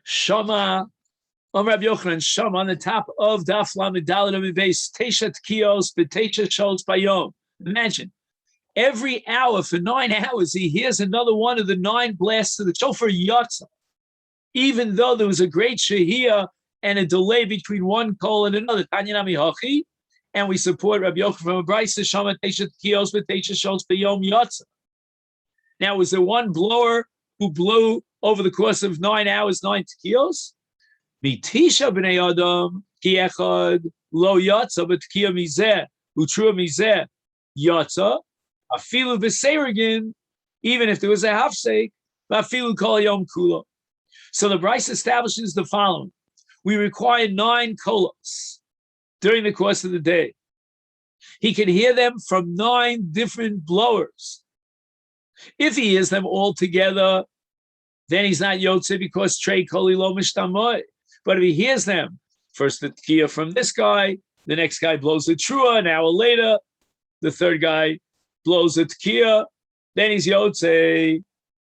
Shama, Rabbi Yochanan, Shama on the top of Daf Lamed Dalet base, Teisha Tkiyos, B'Teisha Shols Bayom. Imagine, every hour for 9 hours, he hears another one of the 9 blasts of the shofar Yatza, even though there was a great shahiyah and a delay between one kol and another. Tanyanami Hachi, and we support Rabbi Yochanan from a Brisa, Shama Teisha Tkiyos, B'Teisha Shols Bayom Yatza. Now, was there one blower who blew over the course of 9 hours, 9 tkiyos? Mitisha b'nei adam ki echad lo yatza b'tkiya mizeh utrua mizeh yatza afilu b'seirgin, even if there was a hafsek, afilu kol yom kula. So the Bryce establishes the following: we require 9 kolos during the course of the day. He can hear them from 9 different blowers. If he hears them all together, then he's not yotze because trei koli lo mishtamoy. But if he hears them, first the tkiya from this guy, the next guy blows the trua, an hour later, the third guy blows the tkiya, then he's yotze.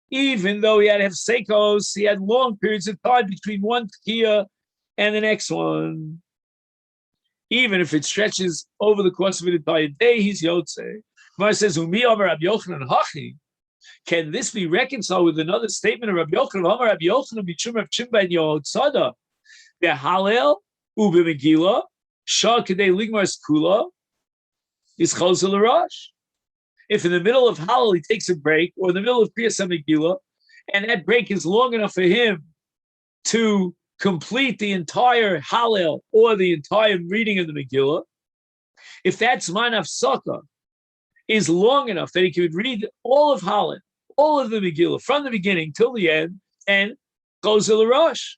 Even though he had hefsekos, he had long periods of time between one tkiya and the next one. Even if it stretches over the course of an entire day, he's yotze. Gemara says, Umi Amar Rabbi Yochanan Hachi. Can this be reconciled with another statement of Rabbi Yochanan? Amar Rabbi Yochanan B'Chum Rav Chimba and Yehotzada. The Halel Ube Megillah Shah Kedei Ligmar Skula is Chosel Rosh. If in the middle of Halel he takes a break, or in the middle of Kriyas Megillah, and that break is long enough for him to complete the entire Halel or the entire reading of the Megillah, if that's Manaf Sukkah is long enough that he could read all of Halel, all of the Megillah, from the beginning till the end, and goes to the Rosh.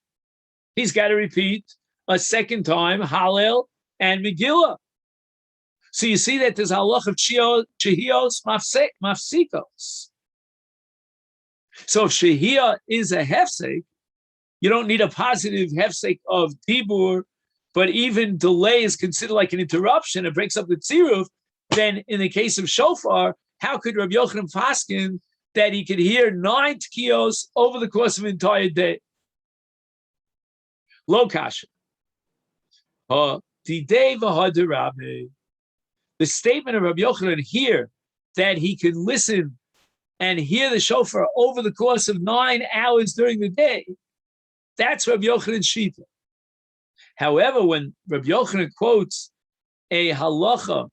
He's got to repeat a second time Halel and Megillah. So you see that there's halach of Shehios Mafsikos. So if Shehiyah is a hefsek, you don't need a positive hefsek of Dibur, but even delay is considered like an interruption. It breaks up the tziruf. Then in the case of shofar, how could Rabbi Yochanan paskin that he could hear 9 tkiyos over the course of an entire day? Lo kasha. The statement of Rabbi Yochanan here that he can listen and hear the shofar over the course of 9 hours during the day, that's Rabbi Yochanan's shita. However, when Rabbi Yochanan quotes a halacha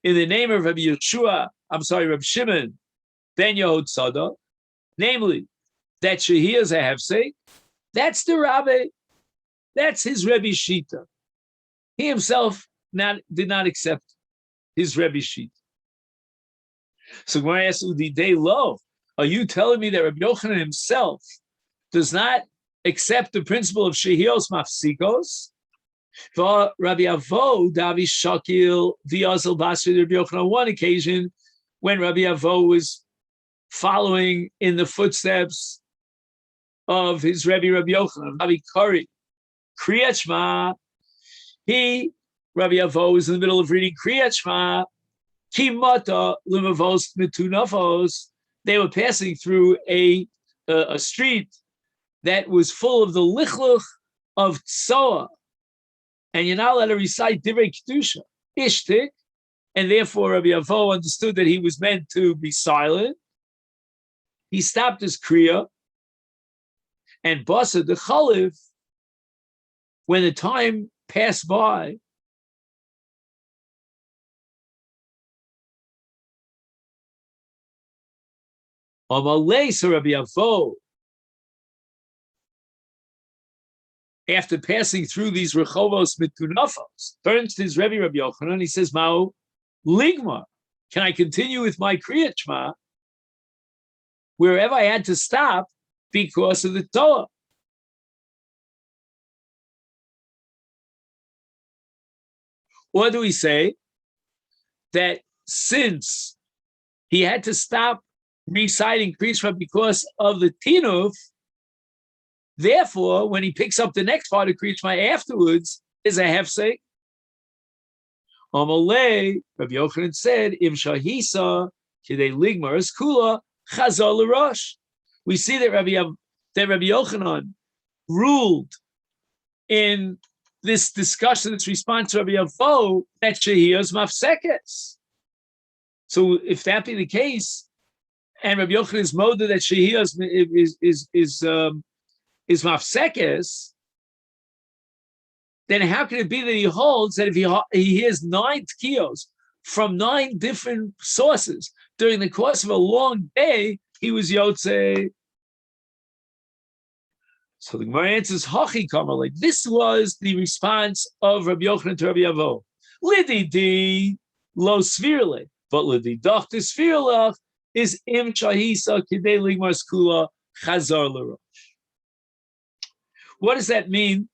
in the name of Rabbi Shimon ben Yehotzada, namely that Shehiyah is a hefsek, that's the Rabbi, that's his Rebbe Shita. He himself did not accept his Rebbe Shita. So when I ask Udidei Lo, are you telling me that Rabbi Yochanan himself does not accept the principle of Shehios Mafsikos? For Rabbi Avo, Davi Shakil, Diazal Basri, Rabbi Yochanan, on one occasion, when Rabbi Avo was following in the footsteps of his Rabbi Yochanan, Rabbi Kari, Kriyat Shema, Rabbi Avo, was in the middle of reading Kriyat Shema, Kimata Limavos Mitunafos. They were passing through a street that was full of the lichluch of Tzoah. And you're not allowed to recite Divrei Kedusha, Ishtik, and therefore Rabbi Avo understood that he was meant to be silent. He stopped his Kriya, and Basa the Chaliv, when the time passed by, Amalei, so Rabbi Avo, after passing through these Rechovos Mitunafos, turns to his Rabbi Yochanan, he says, Mao Ligma, can I continue with my Kriyat Shema wherever I had to stop because of the Torah? Or do we say that since he had to stop reciting Kriyat Shema because of the Tinuf, therefore, when he picks up the next part of Kriyat Shema afterwards, is a hefsek? Amalei, Rabbi Yochanan said, Im shahisa kidei ligmar es kula chazal l'rosh. We see that Rabbi Yochanan ruled in this discussion, this response to Rabbi Avo, that Shehiyah's Mafsekes. So if that be the case, and Rabbi Yochanan's mode that Shehiyah's is Mafsekes, then how can it be that he holds that if he hears 9 tkiyos from 9 different sources during the course of a long day, he was Yotze? So the Gemara answers, Hachi Kamar, like this was the response of Rabbi Yochanan to Rabbi Avo. Lidi di lo svirle, but lidi doch de svirlach is im shahisa kidei ligmar skula chazar l'rosh. What does that mean?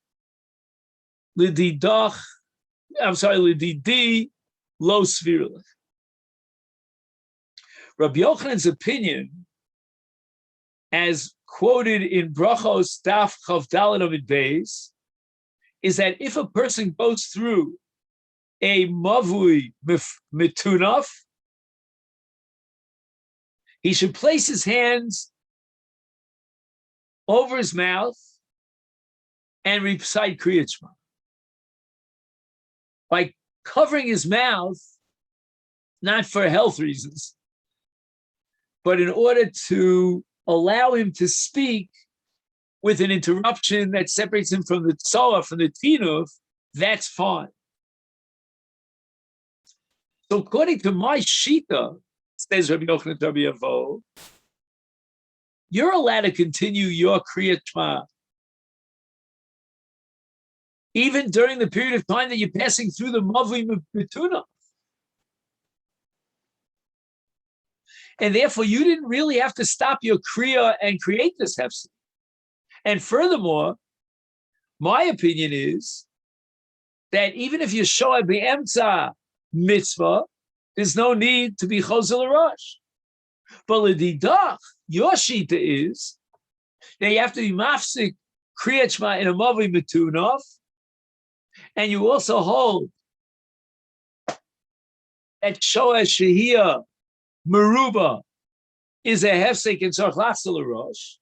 Lidi di lo svirle. Rabbi Yochanan's opinion, as quoted in Brachos Daf Chav Daled Amud Beis, is that if a person goes through a mavui mitunaf, he should place his hands over his mouth and recite Kriyat Shema. By covering his mouth, not for health reasons, but in order to allow him to speak with an interruption that separates him from the tzoah, from the tinuf, that's fine. So according to my shita, says Rabbi Yochanan to Rabbi Avo, you're allowed to continue your Kriyat Shema even during the period of time that you're passing through the Mavli Mituna. And therefore, you didn't really have to stop your Kriya and create this hefsek. And furthermore, my opinion is that even if you show a be'emtza mitzvah, there's no need to be Chosel Rosh. But l'didach, your shita is that you have to be mafsik Kriyat Shema in a Mavli Mitunov, and you also hold that Shoah Shehiyah Meruba is a hefsek in Tzarech Lachzor Rosh.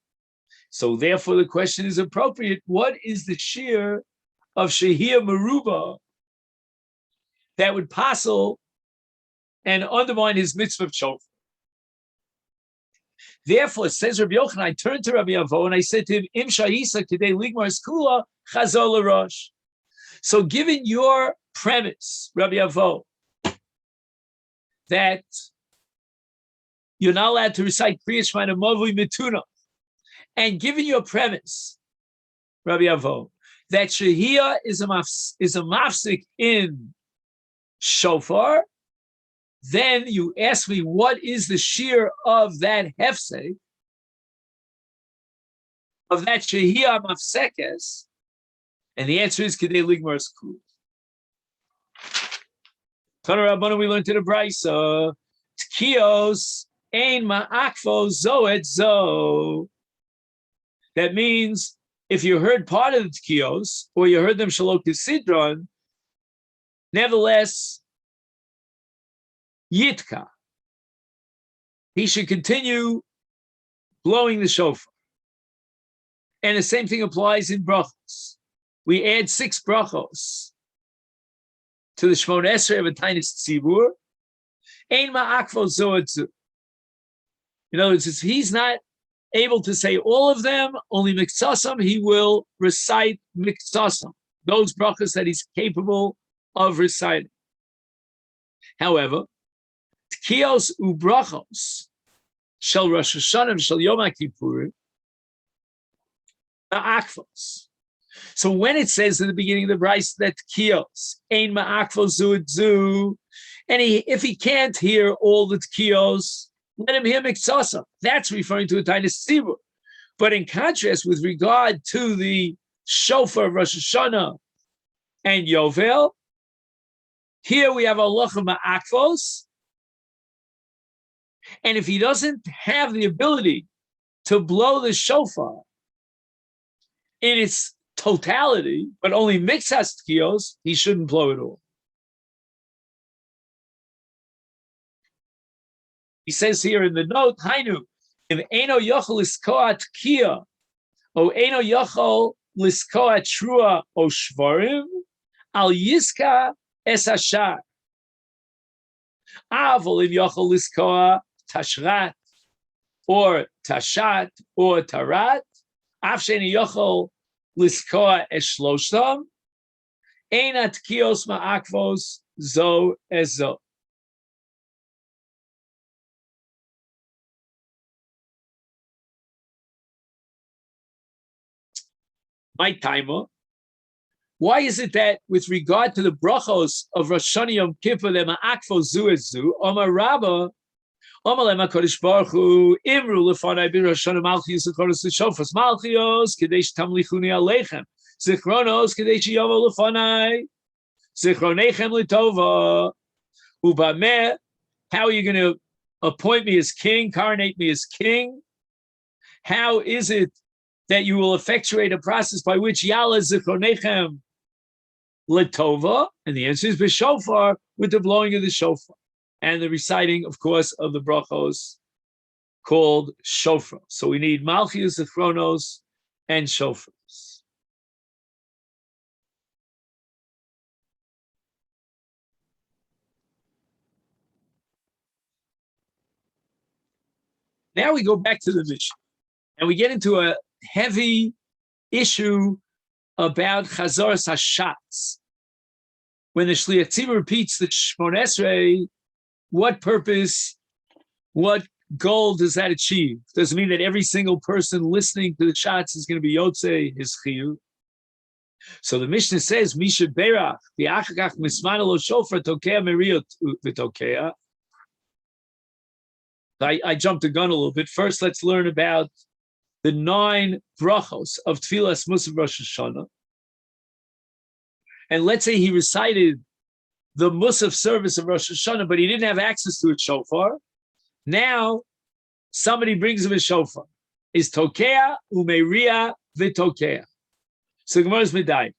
So therefore the question is appropriate. What is the shear of Shehiyah Meruba that would passel and undermine his mitzvah of shofar? Therefore, says Rabbi Yochanan, I turned to Rabbi Avo and I said to him, Im shahisa kidei ligmar skula chazor l'rosh. So given your premise, Rabbi Avo, that you're not allowed to recite Kriyat Shema in a Mavli Mituna, and given your premise, Rabbi Avo, that Shehiyah is a mafsik in shofar, then you ask me, what is the shear of that hefsek, of that Shehiyah mafsekes? And the answer is Kedei Ligmar Skul. Tana Rabbana, we learned in the Brisa, Tkiyos ein ma'akfo zoet zo. That means if you heard part of the Tkiyos, or you heard them Shalok Sidron, nevertheless, Yitka, he should continue blowing the shofar. And the same thing applies in brachos. We add 6 brachos to the Shmon Esrei of a Tainis Tzibur. Ein ma'akfo zoetzu. In other words, if he's not able to say all of them, only miksasam, he will recite miksasam, those brachos that he's capable of reciting. However, tkiyos ubrachos shel Rosh Hashana shel Yom HaKippurim ma'akfos. So when it says in the beginning of the Bryce that tkiyos ein ma'akfos zu, and if he can't hear all the tkiyos, let him hear miksasa. That's referring to a tainis tzibur. But in contrast, with regard to the shofar of Rosh Hashanah and Yovel, here we have halacha ma'akfos. And if he doesn't have the ability to blow the shofar in its totality, but only mixas tkiyos, he shouldn't blow it all. He says here in the note, Hainu, if Eino Yochel is Koat Kia, or Eino Yochel liskoa trua o shvarim al yiska es hashar. Avol im yochel liskoa tashrat or tashat or tarat. Afshen yochel liskoa es shloshtam. Einat kios ma'akvos zo es zo. My timer. Why is it that with regard to the brachos of Rosh Hashanah Yom Kippur, the ma'akvos zu es zu, Omar Rabba, Omar lema Kodesh Baruch Hu, Imru lefanai bi Rosh Hashanah Malchios l'choros l'shofos Malchios, kadesh tamlichuni aleichem, zichronos kadesh yomo lefanai, zichronechem l'tova, ubameh. How are you going to appoint me as king, coronate me as king? How is it that you will effectuate a process by which Yala Zichronechem Letova? And the answer is b'shofar, with the blowing of the shofar. And the reciting, of course, of the brachos called shofar. So we need Malchios, Zichronos, and shofars. Now we go back to the Mishnah, and we get into a heavy issue about Chazoras Hashatz. When the Shliach Tzibur repeats the Shmon Esrei, what purpose, what goal does that achieve? Does it mean that every single person listening to the Shatz is going to be Yotzei, his Chiyuv? So the Mishnah says, Misha Berach, the Achakach Mismana Lo Shofar Tokea Meriot V'Tokea. I jumped the gun a little bit. First, let's learn about the 9 brachos of Tfilas Musaf Rosh Hashanah. And let's say he recited the Musaf service of Rosh Hashanah, but he didn't have access to a shofar. Now, somebody brings him a shofar. Is Tokea Umeria V'Tokea. So Gemara's Medai.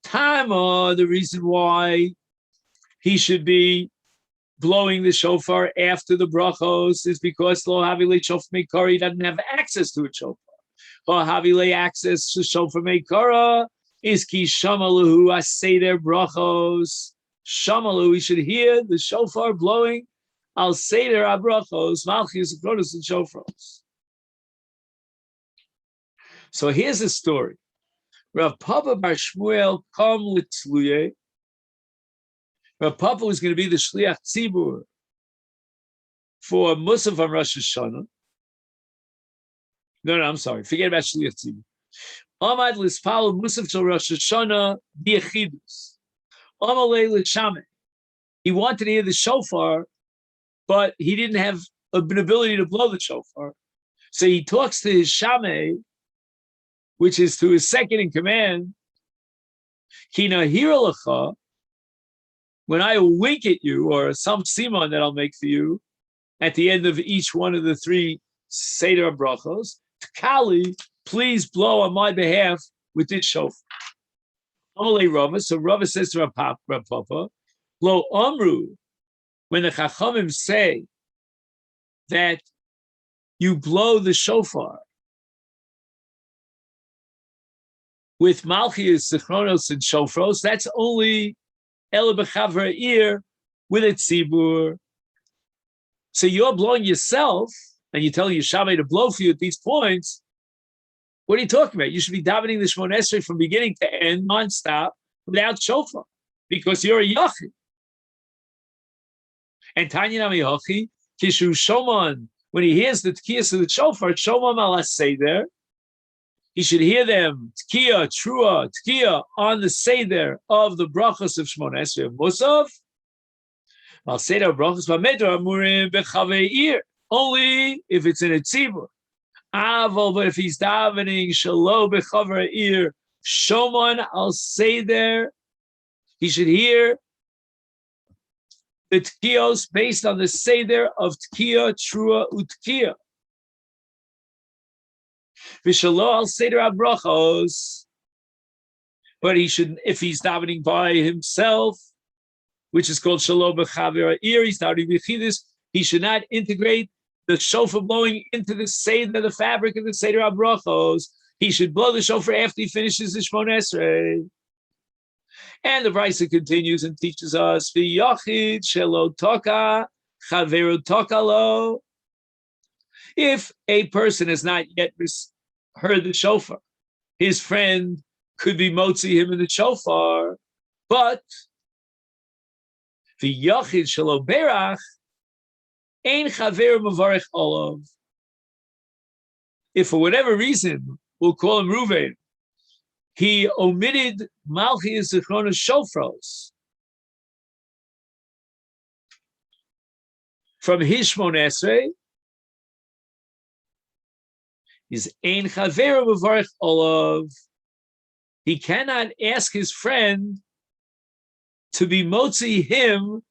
Tama, the reason why he should be blowing the shofar after the brachos is because Lo Havile Shofar Meikara, he doesn't have access to a shofar. Lo Havile access to Shofar Meikara is Ki Shamalahu Aseder brachos. Shamalu, we should hear the shofar blowing Al Seder Abrachos, Malchios, Kronos, and Shofars. So here's the story. Rav Papa Bar Shmuel Kam Litzluye. Rav Papa was going to be the Shliach Tzibur for Musaf on Rosh Hashanah. No, I'm sorry. Forget about Shliach Tzibur. Amad Lispal Musaf to Rosh Hashanah Biachidus. Amalei L'Shameh. He wanted to hear the shofar, but he didn't have an ability to blow the shofar. So he talks to his Shameh, which is to his second in command. Kina Hiralacha. When I wink at you, or some simon that I'll make for you, at the end of each one of the 3 Seder brachos, Tkali, please blow on my behalf with this shofar. Amalei Rava, so Rava says to Rav Papa, Lo Amru, when the Chachamim say that you blow the shofar with Malchios, Zichronos, and Shofros, that's only Ela b'chavra ear with a tzibur. So you're blowing yourself, and you're telling your Shammai to blow for you at these points. What are you talking about? You should be davening the Shmon Esrei from beginning to end, nonstop, without shofar, because you're a yachid. And Tanya Nami Yochi, Kishu Shomon, when he hears the tkiyas of the shofar, Shomon al Seder, he should hear them, Tkiya, Trua, Tkiya, on the Seder of the brachos of Shmon Esrei Musaf. Al Seder brachos b'medra amurim b'chavei ir, only if it's in a tzibur. Aval, but if he's davening shalo b'chavei ir, Shomon al Seder, he should hear the Tkiyos based on the Seder of Tkiya, Trua, Utkiya. V'shalo al Seder HaBrachos, but he should, if he's davening by himself, which is called Shalo B'Chaver Ir, he's davening B'Chidus, he should not integrate the shofar blowing into the Seder, the fabric of the Seder HaBrachos, He should blow the shofar after he finishes the Shmoneh Esrei. And the Brisa continues and teaches us, V'yochid shelo toka chaveru toka lo. If a person has not yet heard the shofar, his friend could be motzi him in the shofar, but v'yochid shelo berach ein chaveru mavarich olav. If for whatever reason, we'll call him Ruvain, he omitted Malchus Zichronos Shofros from his Shmoneh Esrei, is Ein Chaveru Mevarich Olav. He cannot ask his friend to be motzi him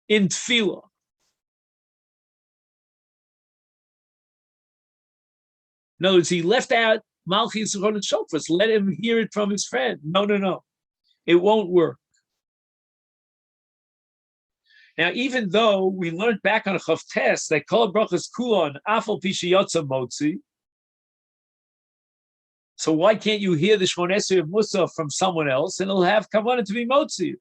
in tefillah. In other words, he left out Malchus Zichronos Shofros. Let him hear it from his friend. No. It won't work. Now, even though we learned back on Chavtes that Kol Brachas Kulon Afal Pishiyotza Motzi, so why can't you hear the Shmoneh Esrei of Musaf from someone else and it'll have Kavanah to be Motzi?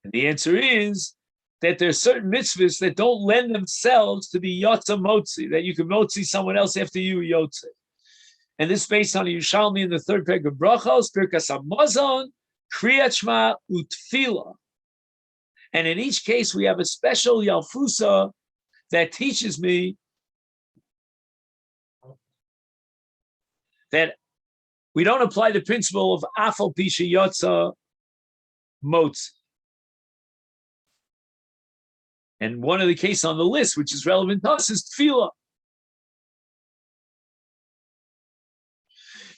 And the answer is that there are certain mitzvahs that don't lend themselves to be Yotza Motzi, that you can Motzi someone else after you Yotze. And this is based on a Yerushalmi in the third peg of Brachos, Birkas HaMazon, Kriyat Shema, Utfila. And in each case, we have a special Yalfusa that teaches me that we don't apply the principle of Afal Pisha Yotza Motzi. And one of the cases on the list, which is relevant to us, is Tefillah.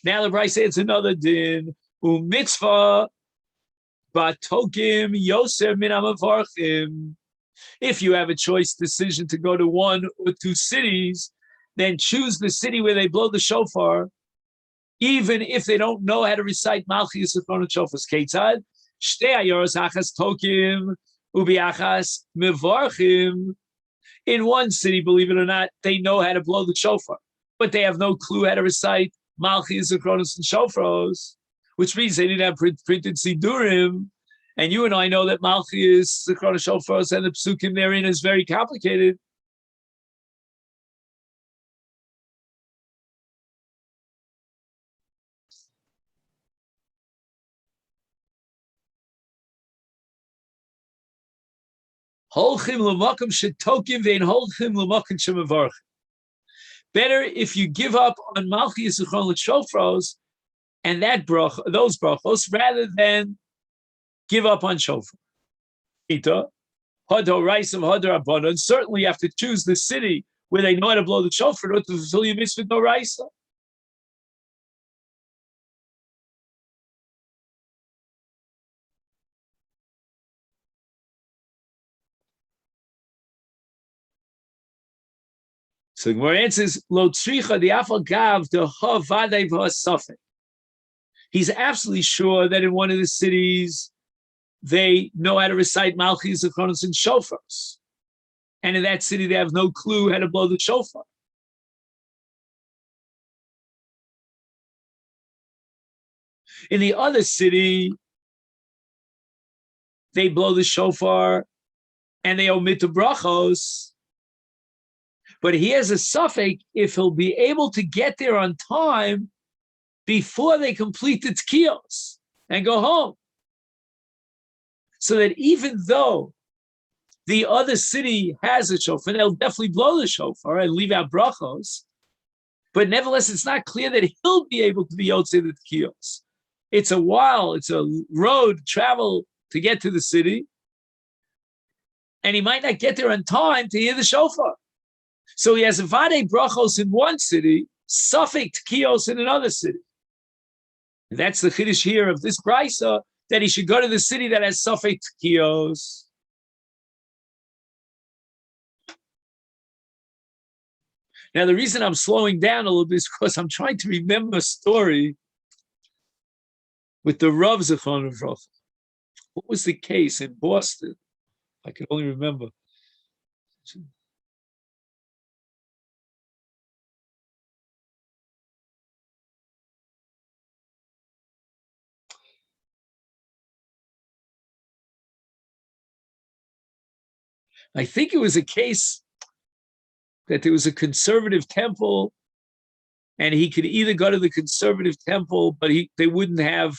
Now the Brisa says it's another din. Mitzvah batokim yoser min hamavarchim. If you have a choice decision to go to one or two cities, then choose the city where they blow the shofar, even if they don't know how to recite Malchus Zichronos Shofars. Ketzad shtei ayoros achas tokim ubiachas mevarchim. In one city, believe it or not, they know how to blow the shofar, but they have no clue how to recite Malchus Zichronos and Shofros, which means they didn't have printed Sidurim. And you and I know that Malchus Zichronos Shofros and the Psukim therein is very complicated. Better if you give up on Malchus Zichronos Shofros and that those brachos, rather than give up on shofar. Certainly you have to choose the city where they know how to blow the shofar to fulfill your mitzvah d'oraisa. So the Gemara answers, Lo tzricha the afal gav the ha vadei v'hasafek. He's absolutely sure that in one of the cities they know how to recite Malchus Zichronos and Shofars, and in that city they have no clue how to blow the shofar. In the other city, they blow the shofar and they omit the brachos. But he has a suffix if he'll be able to get there on time before they complete the tkiyos and go home. So that even though the other city has a shofar, they'll definitely blow the shofar and leave out brachos, but nevertheless, it's not clear that he'll be able to be yotzei the tkiyos. It's a while, it's a road travel to get to the city, and he might not get there on time to hear the shofar. So he has a vade brachos in one city, suffix tkiyos in another city. And that's the chiddush here of this brisa, that he should go to the city that has suffix tkiyos. Now, the reason I'm slowing down a little bit is because I'm trying to remember a story with the Rav Zichron V'Rocha. What was the case in Boston? I can only remember. I think it was a case that there was a conservative temple, and he could either go to the conservative temple, but they wouldn't have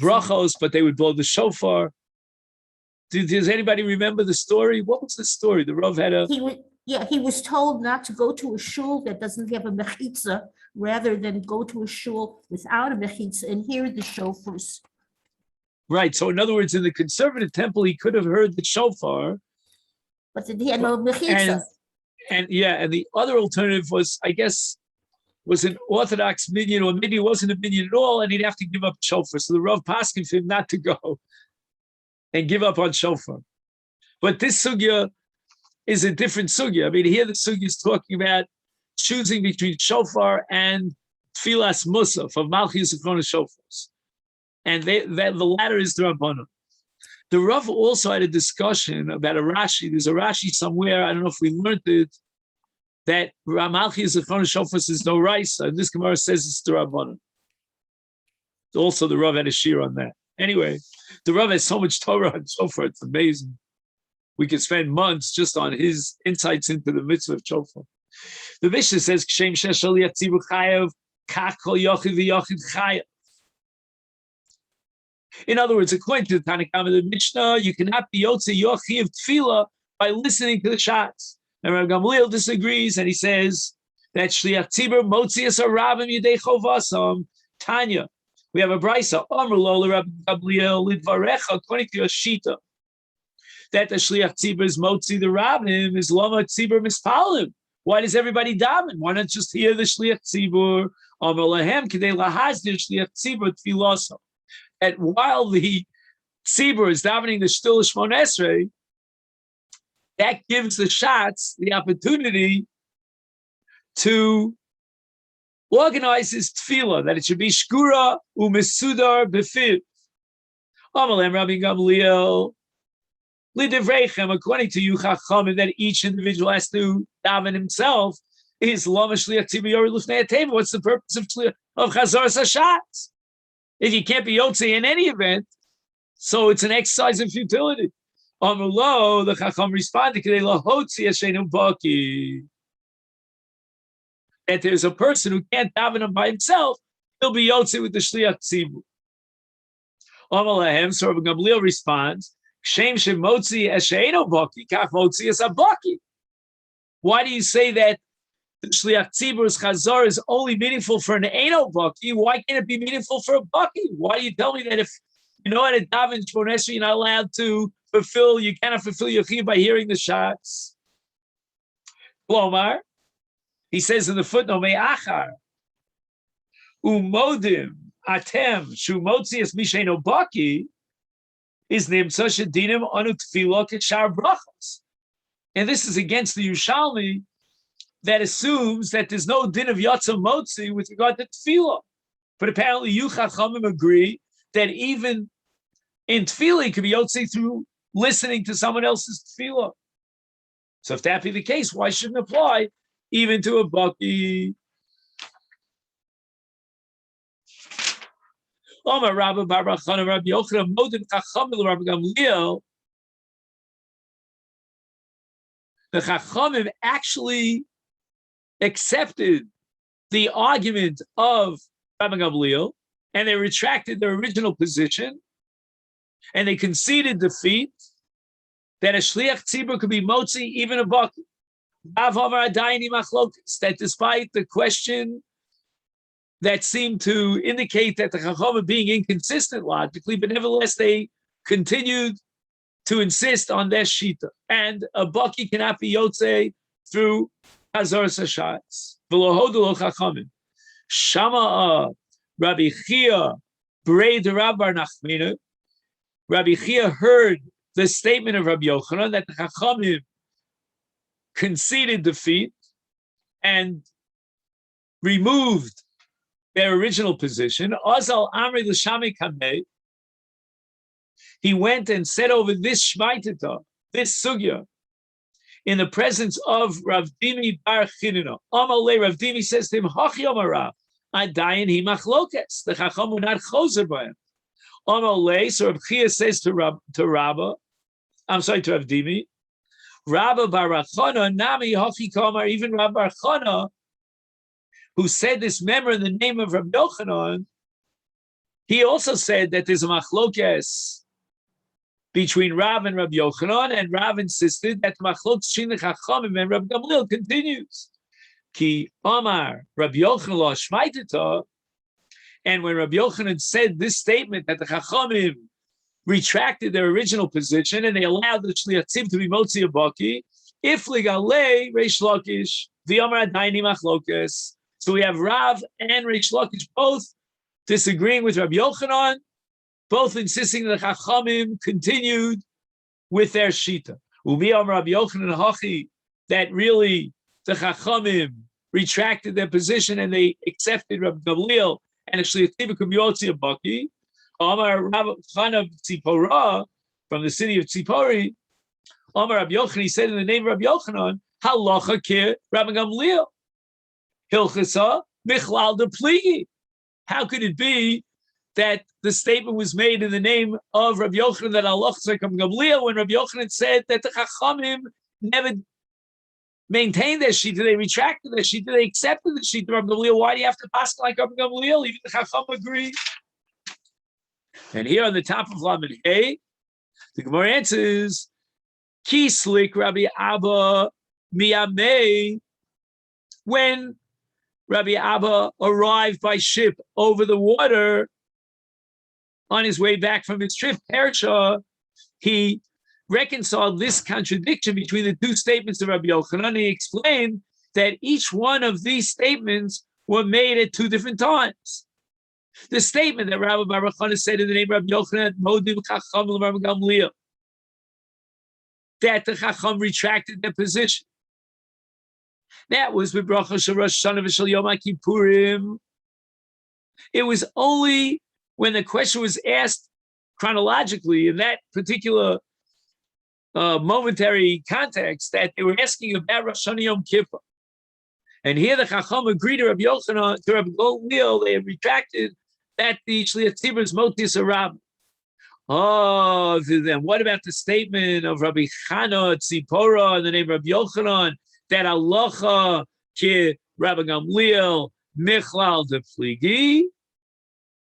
brachos, but they would blow the shofar. Does anybody remember the story? What was the story? The Rav had a... He was told not to go to a shul that doesn't have a mechitza, rather than go to a shul without a mechitza and hear the shofars. Right. So in other words, in the conservative temple, he could have heard the shofar. But he had no mechitza. And the other alternative was, I guess, was an Orthodox minyan, or maybe it wasn't a minyan at all, and he'd have to give up shofar. So the Rav paskin for him not to go and give up on shofar. But this sugya is a different sugya. I mean, here the sugya is talking about choosing between shofar and tfilas musaf of malchus and shofars. And the latter is the Rabbanon. The Rav also had a discussion about a Rashi. There's a Rashi somewhere, I don't know if we learned it, that Malchus Zechron Shofas is no Raisa, and this Gemara says it's the Rabbanon. Also, the Rav had a shir on that. Anyway, the Rav has so much Torah and Shofar, it's amazing. We could spend months just on his insights into the mitzvah of Shofar. The Mishnah says, Kshem Sheshal Yatzivu Chayav, Kach Kol Yochid V'Yochid Chayav. In other words, according to the Tanakhama of the Mishnah, you cannot be Yotze Yochiv Tefillah by listening to the shots. And Rabbi Gamliel disagrees, and he says that Shliach Tzibur Motzias Arabim Yidei Chovasam Tanya. We have a brisa Amar Lo Rabbi Gamliel Lidvarecha, according to your Shita, that the Shliach Tzibur is Motzi the Rabbim is Lama Tzibur Mispalim. Why does everybody daven? Why not just hear the Shliach Tzibur? Amar Lahem Kidei Lahazdir Shliach Tzibur Tfilasam. And while the tzibur is davening the Shtil Shmon Esrei, that gives the shots the opportunity to organize his tefillah, that it should be shkura u'mesudar b'fiv. Amalem Rabbi Gamliel lidivreichem, according to you Chachamim, that each individual has to daven himself, is lama shliach tzibur yori lufnei hateva. What's the purpose of chazar sashatz? If you can't be Yotze in any event, so it's an exercise in futility. Amulo, the Chacham responded, that there's a person who can't daven him by himself, he'll be Yotze with the Shliach Tzibur. Amalahem, so Rabbi Gamliel responds, why do you say that the Shliach Tzibur's Chazar is only meaningful for an Eino Baki? Why can't it be meaningful for a Baki? Why do you tell me that if you know at a daven Shmon Esrei you're not allowed to you cannot fulfill your chiyuv by hearing the shots? Glomar, he says in the footnote, Me'achar umodim atem shu motzias misheino Baki is nimtza shedinim anu tefillah k'shar brachos. And this is against the Yerushalmi, that assumes that there's no din of Yatza Motzi with regard to Tefillah. But apparently you Chachamim agree that even in Tefillah, it can be Yotze through listening to someone else's Tefillah. So if that be the case, why shouldn't it apply even to a Baki? Omar Rabbi Bar Chana Rabbi Yochanan Modim Chachamim Rabbi Gamliel. The Chachamim actually accepted the argument of Rabbi Gamliel, and they retracted their original position, and they conceded defeat that a shliach tzibur could be motzi, even a baki. That despite the question that seemed to indicate that the Chacham being inconsistent logically, but nevertheless they continued to insist on their shita, and a baki cannot be yotze through Hazar Sashatz. V'lohodu Chachamim. Shama Rabbi Chia Brei de Rav Bar Nachmina. Rabbi Chia heard the statement of Rabbi Yochanan that the Chachamim conceded defeat and removed their original position. Azal Amri L'Shami Kamei. He went and said over this Shmaitita, this sugya, in the presence of Rav Dimi Bar Chinina. Amalei, Rav Dimi says to him, Hach Yomarav, Adayin hi machlokes. The Chacham were not choser by him. Amalei, so Rav Chia says to Rav Dimi, Rabbi Bar Chana, Nami Hafi Kamar, even Rabbi Bar Chana, who said this member in the name of Rabbi Yochanan, he also said that there's a machlokes between Rav and Rabbi Yochanan, and Rav insisted that the machlokes between the Chachamim and Rabbi Gamliel continues. Ki Amar Rabbi Yochanan lo shmaitita, and when Rabbi Yochanan said this statement that the Chachamim retracted their original position and they allowed the Shliatzim to be Motzi Abaki, if Ligale Reish Lakish, the Amar Adaini machlokes. So we have Rav and Reish Lakish both disagreeing with Rabbi Yochanan, both insisting that the Chachamim continued with their Shita. Umi Amar Rabbi Yochanan Hachi, that really the Chachamim retracted their position and they accepted Rabbi Gamliel and actually Tzibuk Yotzi Abaki. Amar Rabbi Chana Tzipora from the city of Tzipori. Amar Rabbi Yochanan, he said in the name of Rabbi Yochanan, Halacha Kir Rabbi Gamliel. Hilchasa Michlal de Pligi. How could it be that the statement was made in the name of Rabbi Yochanan that Allah Rabbi Gamliel when Rabbi Yochanan said that the Chachamim never maintained their shita, they retracted their shita, they accepted the shita of Rabbi Gamliel? Why do you have to pass like Rabbi Gamliel? Even the Chacham agree. And here on the top of Lamed Hey, the Gemara answers, Kislik Rabbi Abba Miyamei, when Rabbi Abba arrived by ship over the water on his way back from his trip, Persha, he reconciled this contradiction between the two statements of Rabbi Yochanan. He explained that each one of these statements were made at two different times. The statement that Rabbi Bar Chana said in the name of Rabbi Yochanan, Modim Chacham Rabbi Gamliel, that the Chacham retracted their position. That was with Bracha Shel Rosh Hashana v'Shel Yom Kippurim. It was only when the question was asked chronologically in that particular momentary context that they were asking about Rosh Hashana Yom Kippur. And here the Chacham agreed to Rabbi Yochanan, to Rabbi Gamliel, they had retracted that the Shliach Tzibur is Motis Arab. Oh, then what about the statement of Rabbi Chana Tzipora in the name of Rabbi Yochanan, that Halacha Ki Rabbi Gamliel Michlal de Pligi,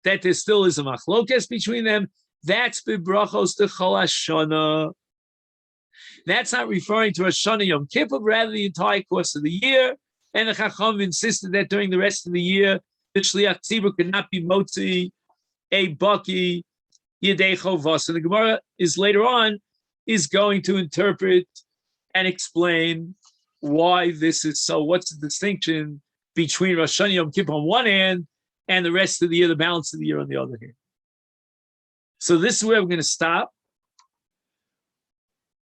that there still is a machlokes between them? That's Bibrachos de Chol Hashana. That's not referring to Hashana Yom Kippur, but rather the entire course of the year. And the Chacham insisted that during the rest of the year, the Shliach Tzibur could not be Motzi, a Baki, Yedei Chovas. And the Gemara is later on is going to interpret and explain why this is so. What's the distinction between Rosh Hashanah Yom Kippur on one hand and the rest of the year, the balance of the year on the other hand? So this is where we're going to stop.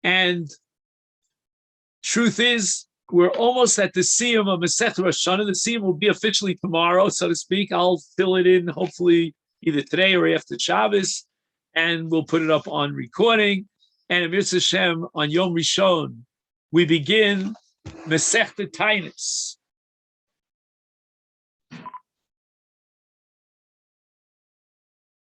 And truth is, we're almost at the siyum of Masechet Rosh Hashanah. The siyum will be officially tomorrow, so to speak. I'll fill it in hopefully either today or after Shabbos, and we'll put it up on recording. And in Mitzvah Hashem, on Yom Rishon, we begin Masechet Tainus.